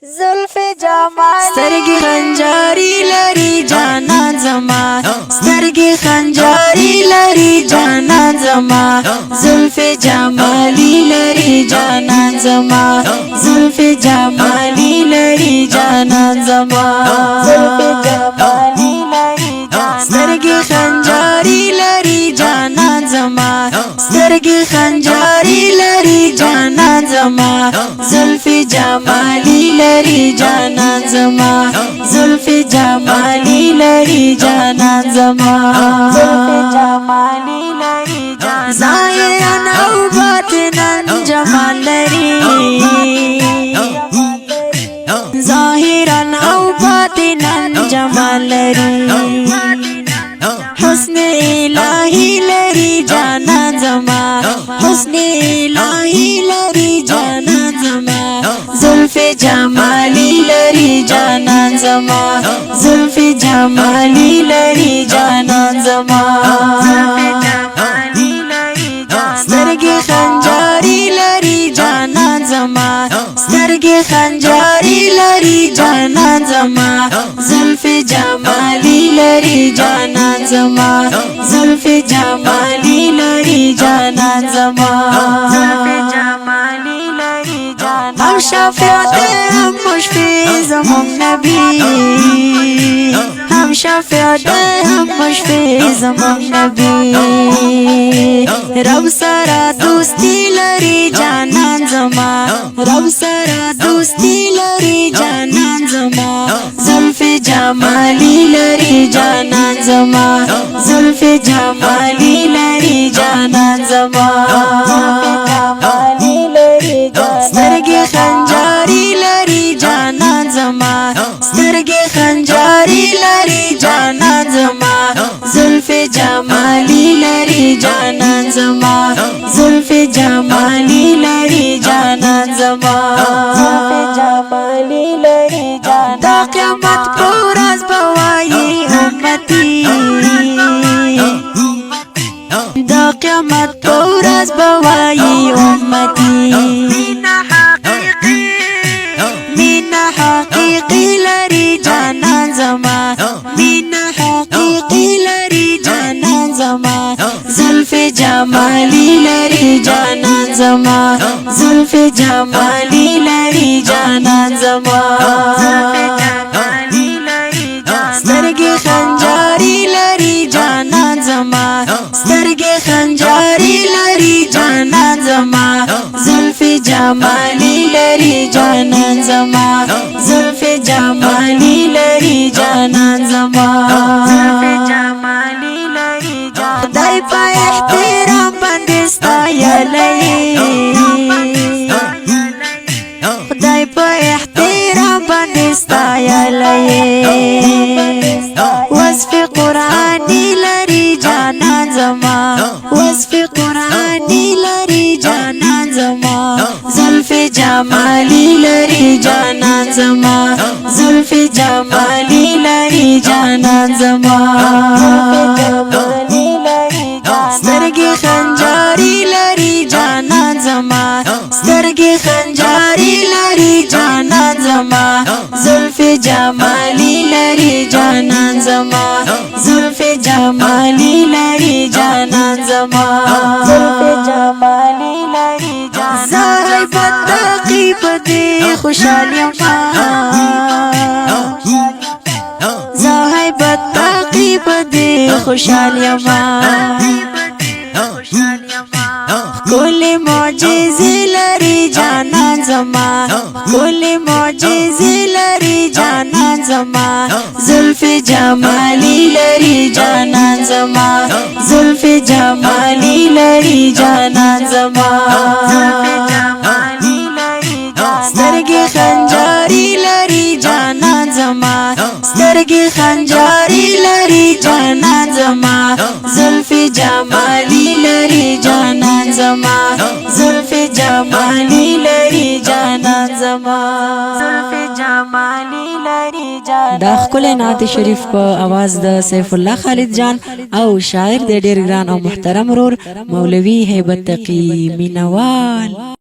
زلف جمال سترګې خنجاري لري جانان زما سترګې خنجاري لري جانان زما زلف جمالي لري جانان زما زلف جمالي لري جانان زما زلف جمالي لري سترګې خنجاري لري جانان زما سترګې خنجاري لري جانان زما زلف جمالي لري جانان زما زلف جمالي لري جانان زما زلف جمالي لري جانان ظاهرا او باطنا جمال لري ظاهرا او باطنا جمال لري حسن الهی لري جانان زما حسن الهی لري جانان زما زلف جمالي لري جانان زما زلف جمالي لري جانان زما سترګې خنجاري لري جانان زما سترګې خنجاري لري جانان زما زلف جمالي لري جانان زما زلف جمالي لري جانان زما زلف جمالي لري جانان هم شفیعت هم مشفی زمان نبی هم شفیعت هم مشفی زمان نبی رب سره دوستی لري جانان زما رب سره دوستی لري جانان زما زلف جمالي لري جانان زما زلف جمالي لري جانان زما سترګې خنجاري لري جانان زما سترګې خنجاري لري جانان زما زلف جمالي لري جانان زما زلف جمالي لري جانان زما زلف جمالي لري جانان دا قیامت پورز بوایی امتی دا قیامت پورز بوایی امتی مینا حقیقی لري جانان زما مینا حقیقی لري جانان زما زلف جمالي لري جانان زما زلف جمالي لري جانان زما سترګې خنجاري لري جانان زما سترګې خنجاري لري جانان زما زلف جمالي لري جانان زما زلف جمالي لري جانان زما جمالي لري جانان خدای په احترام باندې ستایلې خدای په احترام باندې ستایلې وصف قرآنی لري جانان زما وصف قرآنی لري جانان زما زلف جمالي لري جانان زما زلف جمالي لري جانان زما سترګې خنجاري لري جانان زما سترګې خنجاري لري جانان زما زلف جمالي لري جانان زما زلف جمالي لري جانان زما زلف جمالي لري جانان زای بدقی پدې خوشالیم زای بدقی پدې خوشالیم کل معجزه لري جانان زما کل معجزه لري جانان زما زلف جمالي لري جانان زما زلف جمالي لري جانان زما سترګې خنجاري لري جانان زما سترګې خنجاري لري جانان زما زلف جمالي لري جانان زما زلف جمالي لري جانان زما زلف جمالي لري جانان دا ښکلی نعت شریف په आवाज د سیف الله خالد جان او شاعر د ډیر ګران او محترم ورور مولوي هیبت تقی مینوال